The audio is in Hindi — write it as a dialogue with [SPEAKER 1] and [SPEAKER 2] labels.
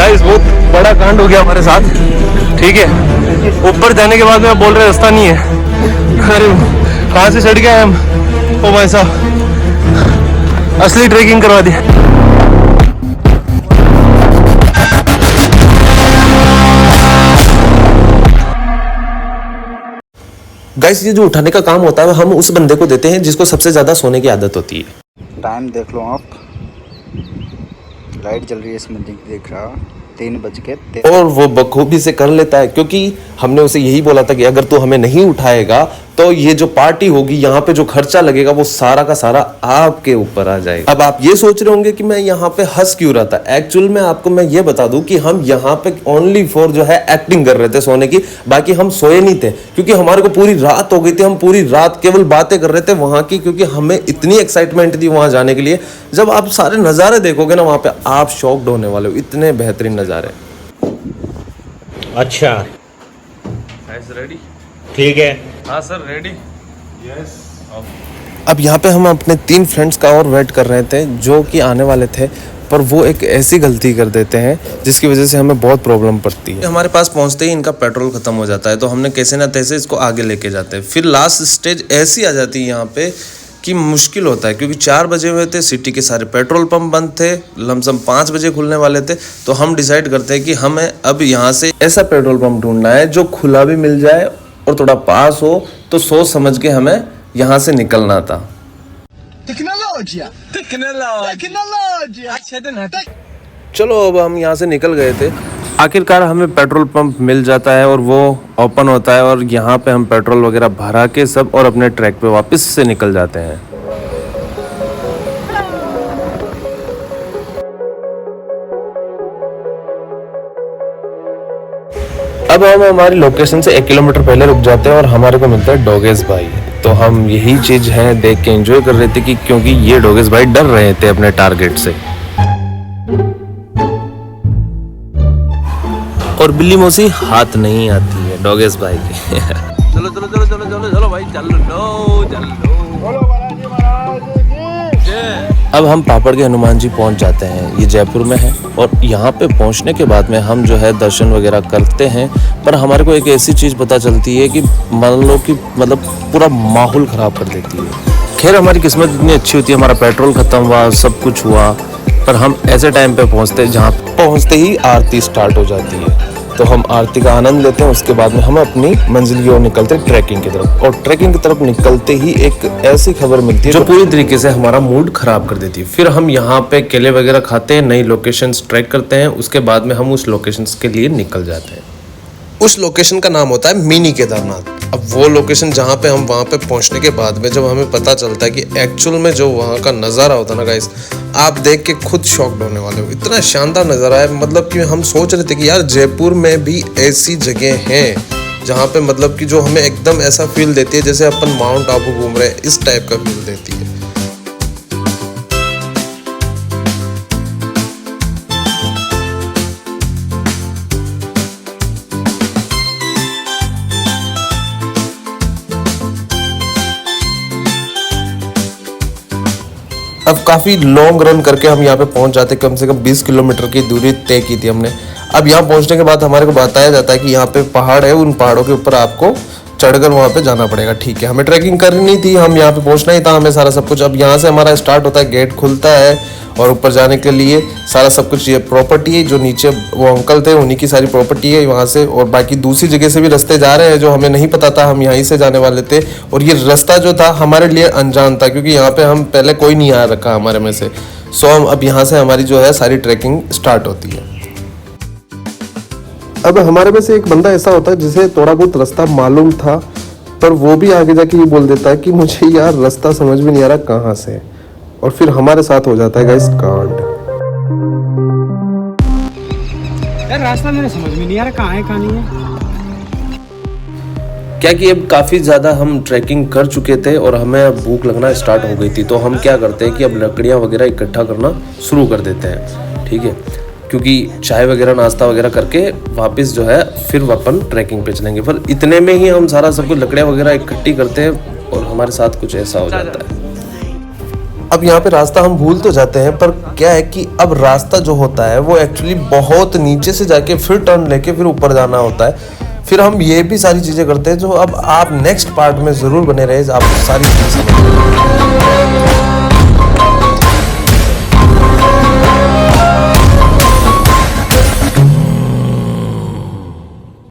[SPEAKER 1] गाइस बहुत बड़ा कांड हो गया हमारे साथ, ठीक है। ऊपर जाने के बाद में बोल रहे रास्ता नहीं है। अरे कहाँ से चढ़ गए हम, ओ भाई साहब असली ट्रेकिंग करवा दी।
[SPEAKER 2] गाइस ये जो उठाने का काम होता है हम उस बंदे को देते हैं जिसको सबसे ज्यादा सोने की आदत होती है।
[SPEAKER 3] टाइम देख लो आप, लाइट जल रही है इसमें, देख रहा 3 बज के,
[SPEAKER 2] और वो बखूबी से कर लेता है, क्योंकि हमने उसे यही बोला था कि अगर तू हमें नहीं उठाएगा तो ये जो पार्टी होगी, यहाँ पे जो खर्चा लगेगा वो सारा का सारा आपके ऊपर आ जाएगा। अब आप ये सोच रहे होंगे कि मैं यहाँ पे हंस क्यों रहा था। एक्चुअल में आपको मैं ये बता दूं कि हम यहाँ पे ओनली फॉर जो है एक्टिंग कर रहे थे सोने की, बाकी हम सोए नहीं थे, क्योंकि हमारे को पूरी रात हो गई थी। हम पूरी रात केवल बातें कर रहे थे वहां की, क्योंकि हमें इतनी एक्साइटमेंट थी वहां जाने के लिए। जब आप सारे नजारे देखोगे ना वहां पे, आप शॉक्ड होने वाले हो, इतने बेहतरीन नजारे।
[SPEAKER 4] अच्छा
[SPEAKER 1] रेडी?
[SPEAKER 4] ठीक है।
[SPEAKER 1] हाँ सर रेडी। यस।
[SPEAKER 2] अब यहाँ पे हम अपने 3 फ्रेंड्स का और वेट कर रहे थे जो कि आने वाले थे, पर वो एक ऐसी गलती कर देते हैं जिसकी वजह से हमें बहुत प्रॉब्लम पड़ती है। हमारे पास पहुँचते ही इनका पेट्रोल खत्म हो जाता है, तो हमने कैसे ना तैसे इसको आगे लेके जाते हैं। फिर लास्ट स्टेज ऐसी आ जाती है यहाँ पे कि मुश्किल होता है, क्योंकि 4 बजे हुए थे, सिटी के सारे पेट्रोल पंप बंद थे, लमसम 5 बजे खुलने वाले थे। तो हम डिसाइड करते हैं कि हमें अब यहाँ से ऐसा पेट्रोल पंप ढूंढना है जो खुला भी मिल जाए और थोड़ा पास हो, तो सोच समझ के हमें यहाँ से निकलना था। चलो अब हम यहाँ से निकल गए थे। आखिरकार हमें पेट्रोल पंप मिल जाता है और वो ओपन होता है, और यहाँ पे हम पेट्रोल वगैरह भरा के सब और अपने ट्रैक पे वापस से निकल जाते हैं। अब हम हमारी लोकेशन से 1 किलोमीटर पहले रुक जाते हैं और हमारे को मिलता है डोगेस भाई। तो हम यही चीज है देख के एंजॉय कर रहे थे कि क्योंकि ये डोगेस भाई डर रहे थे अपने टारगेट से। और बिल्ली मौसी हाथ नहीं आती है डोगेस भाई की।
[SPEAKER 1] चलो चलो चलो चलो चलो चलो भाई चलो।
[SPEAKER 2] अब हम पापड़ के हनुमान जी पहुंच जाते हैं, ये जयपुर में है। और यहाँ पे पहुंचने के बाद में हम जो है दर्शन वगैरह करते हैं, पर हमारे को एक ऐसी चीज़ पता चलती है कि मान लो कि मतलब पूरा माहौल ख़राब कर देती है। खैर हमारी किस्मत इतनी अच्छी होती है, हमारा पेट्रोल ख़त्म हुआ, सब कुछ हुआ, पर हम ऐसे टाइम पे पहुँचते जहाँ पहुँचते ही आरती स्टार्ट हो जाती है। तो हम आरती का आनंद लेते हैं, उसके बाद में हम अपनी मंजिल की ओर निकलते हैं ट्रैकिंग की तरफ। और ट्रैकिंग की तरफ निकलते ही एक ऐसी खबर मिलती है जो पूरी तरीके से हमारा मूड खराब कर देती है। फिर हम यहाँ पे केले वगैरह खाते हैं, नई लोकेशंस ट्रैक करते हैं, उसके बाद में हम उस लोकेशंस के लिए निकल जाते हैं। उस लोकेशन का नाम होता है मिनी केदारनाथ। अब वो लोकेशन जहाँ पे हम वहाँ पे पहुँचने के बाद में जब हमें पता चलता है कि एक्चुअल में जो वहाँ का नज़ारा होता है ना गाइस, आप देख के खुद शॉक्ड होने वाले हो। इतना शानदार नज़ारा है, मतलब कि हम सोच रहे थे कि यार जयपुर में भी ऐसी जगह हैं जहाँ पे मतलब कि जो हमें एकदम ऐसा फील देती है जैसे अपन माउंट आबू घूम रहे हैं, इस टाइप का फील देती है। अब काफ़ी लॉन्ग रन करके हम यहाँ पे पहुँच जाते, कम से कम 20 किलोमीटर की दूरी तय की थी हमने। अब यहाँ पहुँचने के बाद हमारे को बताया जाता है कि यहाँ पे पहाड़ है, उन पहाड़ों के ऊपर आपको चढ़कर वहाँ पे जाना पड़ेगा। ठीक है, हमें ट्रैकिंग करनी थी, हम यहाँ पे पहुँचना ही था हमें सारा सब कुछ। अब यहाँ से हमारा स्टार्ट होता है, गेट खुलता है और ऊपर जाने के लिए सारा सब कुछ ये प्रॉपर्टी है, जो नीचे वो अंकल थे उन्हीं की सारी प्रॉपर्टी है वहाँ से। और बाकी दूसरी जगह से भी रास्ते जा रहे हैं जो हमें नहीं पता था, हम यहीं से जाने वाले थे। और ये रास्ता जो था हमारे लिए अनजान था, क्योंकि यहाँ पे हम पहले कोई नहीं आ रखा हमारे में से। सो हम अब यहाँ से हमारी जो है सारी ट्रैकिंग स्टार्ट होती है। अब हमारे में से एक बंदा ऐसा होता है जिसे थोड़ा बहुत रास्ता मालूम था, पर वो भी आगे जाके ये बोल देता है कि मुझे यार रास्ता समझ में नहीं आ रहा कहाँ से। और फिर हमारे साथ हो जाता है गाइस कांड।
[SPEAKER 5] यार रास्ता मेरे समझ में नहीं आ रहा कहाँ है कहाँ नहीं है।
[SPEAKER 2] क्या कि अब काफ़ी ज़्यादा हम ट्रैकिंग कर चुके थे और हमें अब भूख लगना स्टार्ट हो गई थी। तो हम क्या करते हैं कि अब लकड़ियाँ वगैरह इकट्ठा करना शुरू कर देते हैं, ठीक है, क्योंकि चाय वगैरह नाश्ता वगैरह करके वापस जो है फिर अपन ट्रैकिंग पे चलेंगे। पर इतने में ही हम सारा सब कुछ लकड़ियाँ वगैरह इकट्ठी करते हैं और हमारे साथ कुछ ऐसा हो जाता है। अब यहाँ पे रास्ता हम भूल तो जाते हैं, पर क्या है कि अब रास्ता जो होता है वो एक्चुअली बहुत नीचे से जाके फिर टर्न लेके फिर ऊपर जाना होता है। फिर हम ये भी सारी चीज़ें करते हैं जो अब आप नेक्स्ट पार्ट में ज़रूर बने रहे, आप सारी चीज़ें समझ